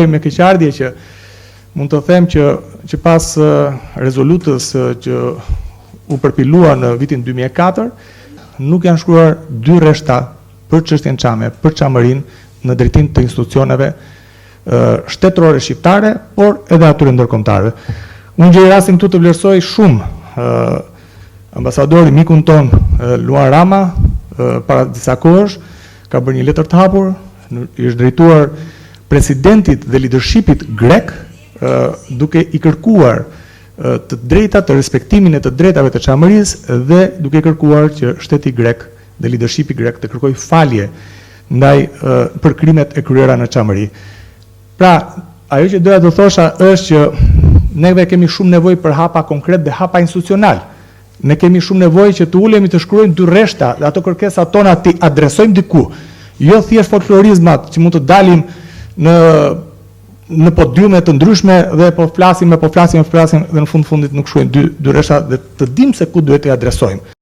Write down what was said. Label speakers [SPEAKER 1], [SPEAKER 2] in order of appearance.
[SPEAKER 1] Me keqardhje që mund të them që pas rezolutës që u përpilua në vitin 2004, nuk janë shkruar 2 rreshta për çështjen Çame, për Çamërinë në drejtim të institucioneve shtetërore shqiptare, por edhe atyre ndërkombëtare. Unë gjej rastin këtu të vlerësoj shumë ambasadori mikun ton Luan Rama, para disa kohësh ka bërë një letër të hapur, i është drejtuar presidentit dhe leadershipit grek, duke i kërkuar të drejtat, të respektimin e të drejtave të Çamërisë dhe duke kërkuar që shteti grek dhe leadershipi grek të kërkoj falje ndaj për krimet e kryera në Çamëri. Pra, ajo që doja të thosha është që neve kemi shumë nevojë për hapa konkret dhe hapa institucional. Ne kemi shumë nevojë që të ulemi të shkruajmë 2 rreshta dhe ato kërkesat tona ti adresojmë diku. Jo thjesht folklorizmat që mund të dalim në podiume të ndryshme dhe po flasim dhe në fundit nuk shkruajmë 2 rreshta dhe të dimë se ku duhet të adresojmë.